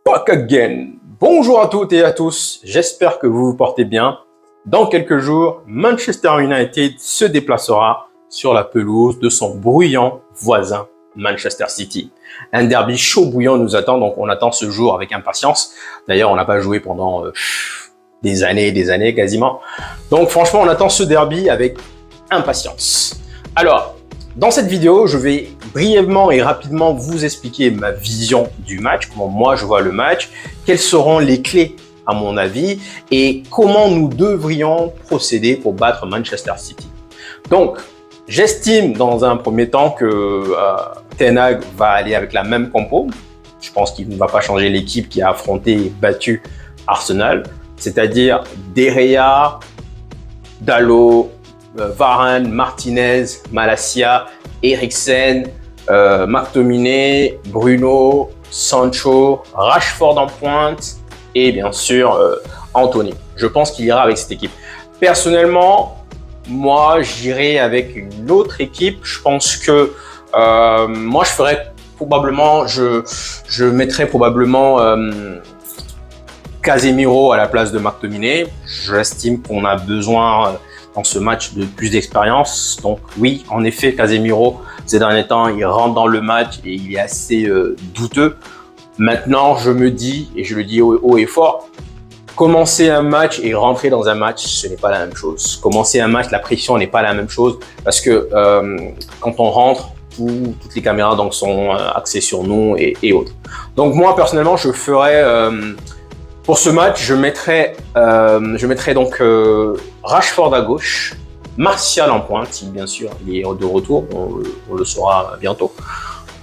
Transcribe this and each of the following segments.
Back again. Bonjour à toutes et à tous, j'espère que vous vous portez bien. Dans quelques jours, Manchester United se déplacera sur la pelouse de son bruyant voisin Manchester City. Un derby chaud bouillant nous attend, donc on attend ce jour avec impatience. D'ailleurs, on n'a pas joué pendant des années quasiment. Donc franchement, on attend ce derby avec impatience. Alors, dans cette vidéo, je vais brièvement et rapidement vous expliquer ma vision du match, comment moi je vois le match, quelles seront les clés à mon avis et comment nous devrions procéder pour battre Manchester City. Donc, j'estime dans un premier temps que Ten Hag va aller avec la même compo. Je pense qu'il ne va pas changer l'équipe qui a affronté et battu Arsenal, c'est-à-dire De Gea, Dalot, Varane, Martinez, Malacia, Eriksen, McTominay, Bruno, Sancho, Rashford en pointe et bien sûr Anthony. Je pense qu'il ira avec cette équipe. Personnellement, moi j'irai avec une autre équipe. Je pense que moi je ferais probablement, je mettrais probablement Casemiro à la place de McTominay. J'estime qu'on a besoin dans ce match de plus d'expérience. Donc oui, en effet, Casemiro, ces derniers temps, il rentre dans le match et il est assez douteux. Maintenant, je me dis, et je le dis haut et fort, commencer un match et rentrer dans un match, ce n'est pas la même chose. Commencer un match, la pression n'est pas la même chose parce que quand on rentre, toutes les caméras donc, sont axées sur nous et autres. Donc moi, personnellement, je ferais... pour ce match, je mettrai donc Rashford à gauche, Martial en pointe, si bien sûr il est de retour, on le saura bientôt,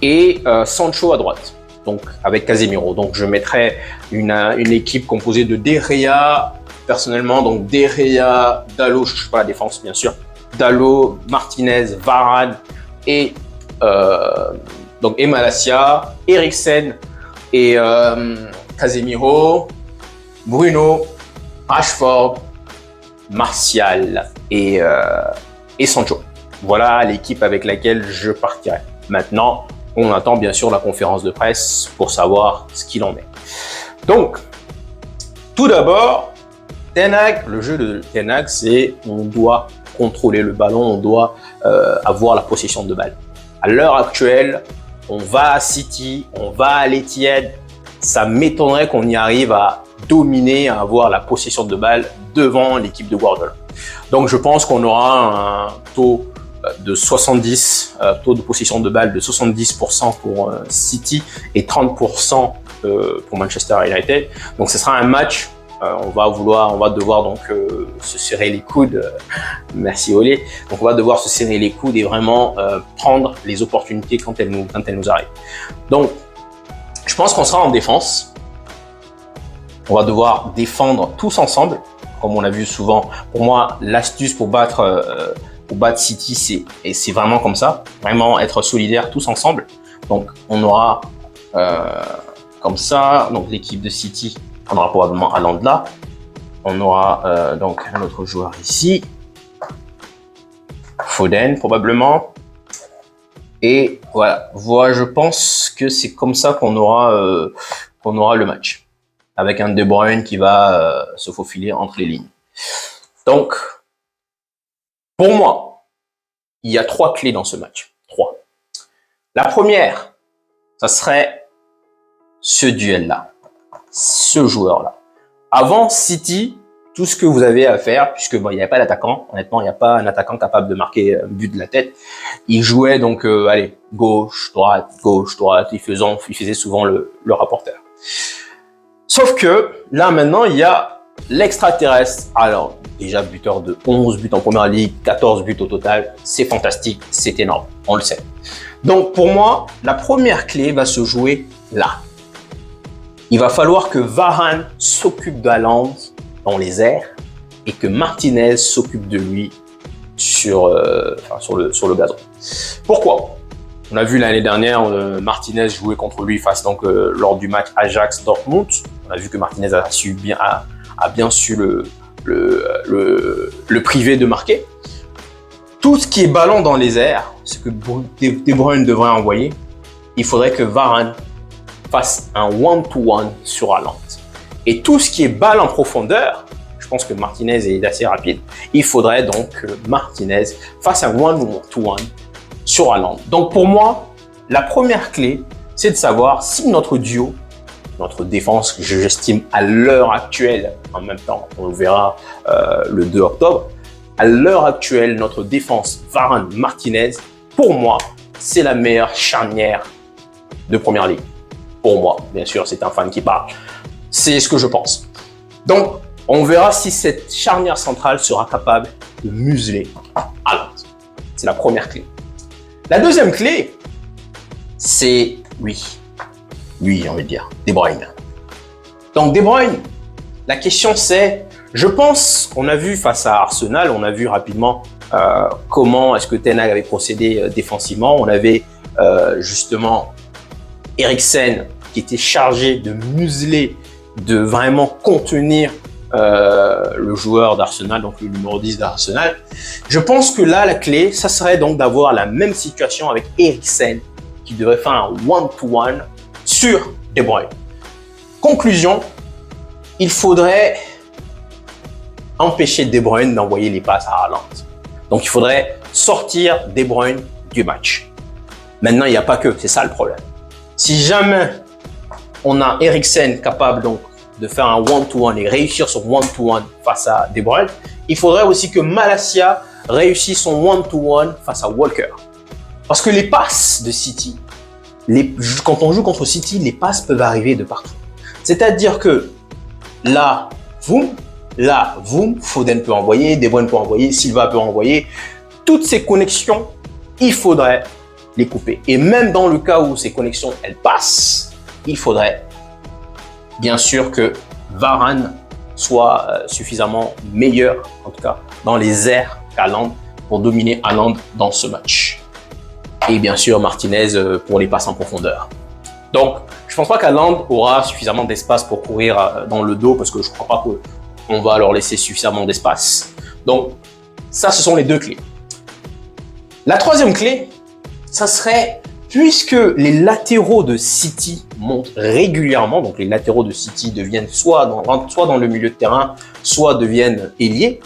et Sancho à droite, donc avec Casemiro. Donc je mettrai une équipe composée de De Gea, personnellement, donc De Gea, Dalot, je ne sais pas la défense bien sûr, Dalot, Martinez, Varane et Malacia, Eriksen et Casemiro, Bruno, Rashford, Martial et Sancho. Voilà l'équipe avec laquelle je partirai. Maintenant, on attend bien sûr la conférence de presse pour savoir ce qu'il en est. Donc, tout d'abord, Ten Hag, le jeu de Ten Hag, c'est on doit contrôler le ballon, on doit avoir la possession de balle. À l'heure actuelle, on va à City, on va à l'Etihad. Ça m'étonnerait qu'on y arrive à dominer, à avoir la possession de balle devant l'équipe de Guardiola. Donc je pense qu'on aura un taux de 70, taux de possession de balle de 70% pour City et 30% pour Manchester United. Donc ce sera un match, on va devoir donc se serrer les coudes, merci Olé. Donc on va devoir se serrer les coudes et vraiment prendre les opportunités quand elles nous arrivent. Donc je pense qu'on sera en défense. On va devoir défendre tous ensemble, comme on a vu souvent. Pour moi, l'astuce pour battre City, c'est vraiment comme ça, vraiment être solidaires tous ensemble. Donc, on aura comme ça, donc l'équipe de City, on aura probablement Haaland là. On aura donc un autre joueur ici, Foden probablement. Et voilà, je pense que c'est comme ça qu'on aura le match, avec un De Bruyne qui va se faufiler entre les lignes. Donc, pour moi, il y a 3 clés dans ce match. 3. La première, ça serait ce duel-là, ce joueur-là. Avant City, tout ce que vous avez à faire, puisque bon, il n'y avait pas d'attaquant, honnêtement, il n'y a pas un attaquant capable de marquer un but de la tête. Il jouait donc, gauche, droite, il faisait souvent le rapporteur. Sauf que là maintenant, il y a l'extraterrestre. Alors déjà buteur de 11 buts en première ligue, 14 buts au total, c'est fantastique, c'est énorme, on le sait. Donc pour moi, la première clé va se jouer là. Il va falloir que Varane s'occupe d'Haaland dans les airs et que Martinez s'occupe de lui sur le gazon. Pourquoi ? On a vu l'année dernière Martinez jouer contre lui lors du match Ajax-Dortmund. On a vu que Martinez a bien su le priver de marquer. Tout ce qui est ballon dans les airs, ce que De Bruyne devrait envoyer, il faudrait que Varane fasse un one-to-one sur Haaland. Et tout ce qui est balle en profondeur, je pense que Martinez est assez rapide. Il faudrait donc que Martinez fasse un one-to-one sur Haaland. Donc pour moi, la première clé, c'est de savoir si notre duo, notre défense, que j'estime à l'heure actuelle, en même temps, on le verra le 2 octobre, à l'heure actuelle, notre défense Varane-Martinez, pour moi, c'est la meilleure charnière de première ligue. Pour moi, bien sûr, c'est un fan qui parle. C'est ce que je pense. Donc, on verra si cette charnière centrale sera capable de museler Haaland. C'est la première clé. La deuxième clé, c'est lui, j'ai envie de dire, De Bruyne. Donc, De Bruyne, la question c'est, je pense, on a vu face à Arsenal, on a vu rapidement comment est-ce que Ten Hag avait procédé défensivement. On avait justement Eriksen qui était chargé de museler, de vraiment contenir le joueur d'Arsenal, donc le numéro 10 d'Arsenal. Je pense que là, la clé, ça serait donc d'avoir la même situation avec Eriksen qui devrait faire un one-to-one sur De Bruyne. Conclusion, il faudrait empêcher De Bruyne d'envoyer les passes à Haaland. Donc, il faudrait sortir De Bruyne du match. Maintenant, il n'y a pas que, c'est ça le problème. Si jamais on a Eriksen capable donc de faire un one-to-one et réussir son one-to-one face à De Bruyne, il faudrait aussi que Malacia réussisse son one-to-one face à Walker. Parce que les passes de City, quand on joue contre City, les passes peuvent arriver de partout. C'est-à-dire que là, Foden peut envoyer, De Bruyne peut envoyer, Silva peut envoyer. Toutes ces connexions, il faudrait les couper. Et même dans le cas où ces connexions, elles passent, il faudrait bien sûr que Varane soit suffisamment meilleur, en tout cas dans les airs qu'Haaland, pour dominer Haaland dans ce match. Et bien sûr Martinez pour les passes en profondeur. Donc, je ne pense pas qu'Haaland aura suffisamment d'espace pour courir dans le dos parce que je ne crois pas qu'on va leur laisser suffisamment d'espace. Donc, ça, ce sont les deux clés. La troisième clé, ça serait, puisque les latéraux de City montent régulièrement, donc les latéraux de City deviennent soit dans le milieu de terrain, soit deviennent ailiers,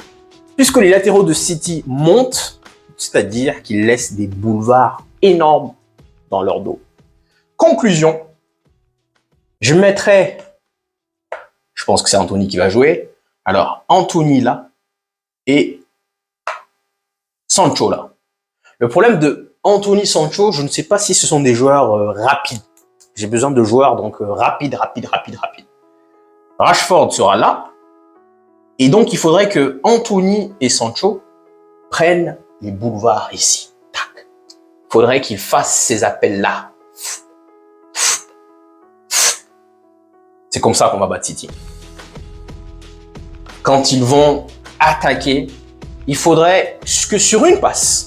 puisque les latéraux de City montent, c'est-à-dire qu'ils laissent des boulevards énormes dans leur dos. Conclusion, je pense que c'est Anthony qui va jouer. Alors, Anthony là et Sancho là. Le problème de Anthony, Sancho, je ne sais pas si ce sont des joueurs rapides. J'ai besoin de joueurs donc rapides. Rashford sera là. Et donc, il faudrait que Anthony et Sancho prennent les boulevards ici. Tac. Il faudrait qu'ils fassent ces appels-là. C'est comme ça qu'on va battre City. Quand ils vont attaquer, il faudrait que sur une passe,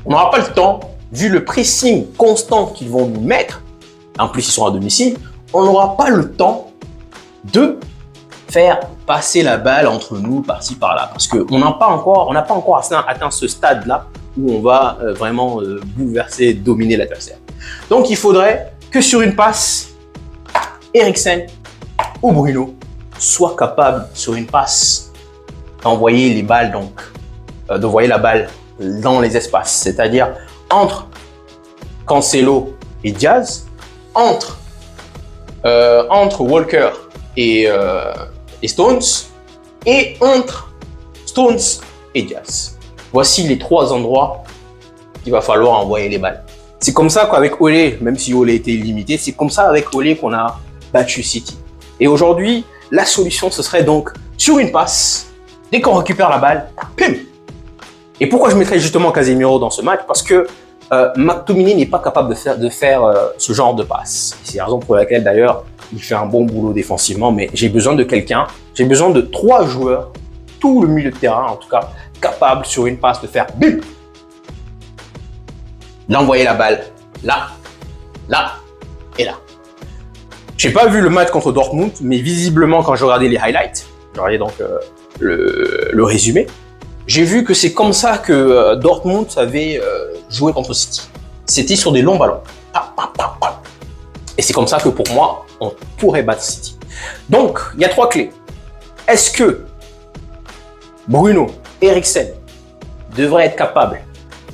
on n'aura pas le temps, vu le pressing constant qu'ils vont nous mettre, en plus ils sont à domicile, on n'aura pas le temps de faire passer la balle entre nous par-ci par-là, parce qu'on n'a pas encore atteint ce stade-là où on va vraiment bouleverser, dominer l'adversaire. Donc il faudrait que sur une passe, Eriksen ou Bruno soient capables sur une passe d'envoyer les balles, donc d'envoyer la balle dans les espaces, c'est-à-dire entre Cancelo et Diaz, entre Walker et Stones, et entre Stones et Diaz. Voici les trois endroits qu'il va falloir envoyer les balles. C'est comme ça qu'avec Olé, même si Olé était illimité, c'est comme ça avec Olé qu'on a battu City. Et aujourd'hui, la solution, ce serait donc sur une passe, dès qu'on récupère la balle, pim. Et pourquoi je mettrais justement Casemiro dans ce match? Parce que McTominay n'est pas capable de faire ce genre de passe. C'est la raison pour laquelle d'ailleurs il fait un bon boulot défensivement, mais j'ai besoin de quelqu'un, j'ai besoin de 3 joueurs, tout le milieu de terrain en tout cas, capable sur une passe de faire bim, d'envoyer la balle là, là et là. J'ai pas vu le match contre Dortmund, mais visiblement quand je regardais les highlights, je regardais donc le résumé, j'ai vu que c'est comme ça que Dortmund avait joué contre City. C'était sur des longs ballons. Et c'est comme ça que pour moi, on pourrait battre City. Donc, il y a 3 clés. Est-ce que Bruno Eriksen devrait être capable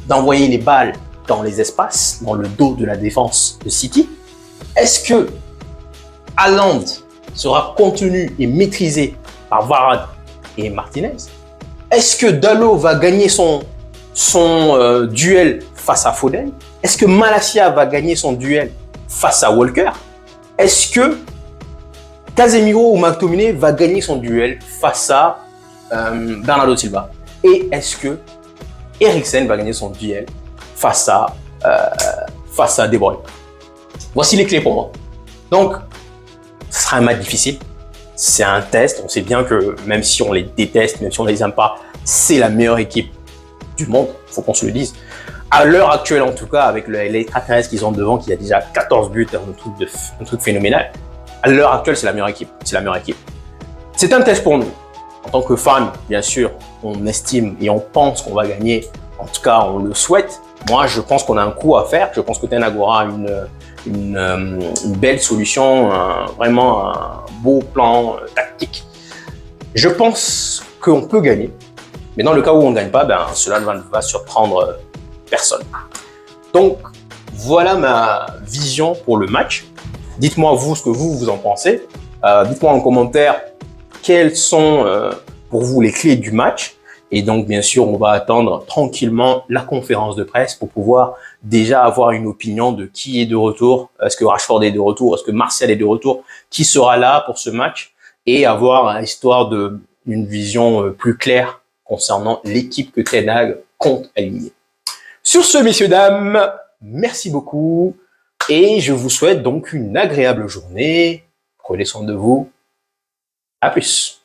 d'envoyer les balles dans les espaces, dans le dos de la défense de City? Est-ce que Haaland sera contenu et maîtrisé par Varane et Martinez? Est-ce que Dalot va gagner son duel face à Foden? Est-ce que Malacia va gagner son duel face à Walker? Est-ce que Casemiro ou McTominay va gagner son duel face à Bernardo Silva? Et est-ce que Eriksen va gagner son duel face à De Bruyne? Voici les clés pour moi. Donc, ce sera un match difficile. C'est un test. On sait bien que même si on les déteste, même si on ne les aime pas, c'est la meilleure équipe du monde. Il faut qu'on se le dise. À l'heure actuelle, en tout cas, avec l'extraterrestre qu'ils ont devant, qui a déjà 14 buts, un truc phénoménal. À l'heure actuelle, c'est la meilleure équipe. C'est la meilleure équipe. C'est un test pour nous. En tant que fans, bien sûr, on estime et on pense qu'on va gagner. En tout cas, on le souhaite. Moi, je pense qu'on a un coup à faire. Je pense que Ten Hag aura une belle solution, vraiment un beau plan tactique. Je pense qu'on peut gagner. Mais dans le cas où on ne gagne pas, ben, cela ne va surprendre personne. Donc, voilà ma vision pour le match. Dites-moi vous ce que vous en pensez. Dites-moi en commentaire quelles sont pour vous les clés du match. Et donc, bien sûr, on va attendre tranquillement la conférence de presse pour pouvoir déjà avoir une opinion de qui est de retour. Est-ce que Rashford est de retour? Est-ce que Martial est de retour? Qui sera là pour ce match? Et avoir histoire d'une vision plus claire concernant l'équipe que Ten Hag compte aligner. Sur ce, messieurs, dames, merci beaucoup. Et je vous souhaite donc une agréable journée. Prenez soin de vous. À plus.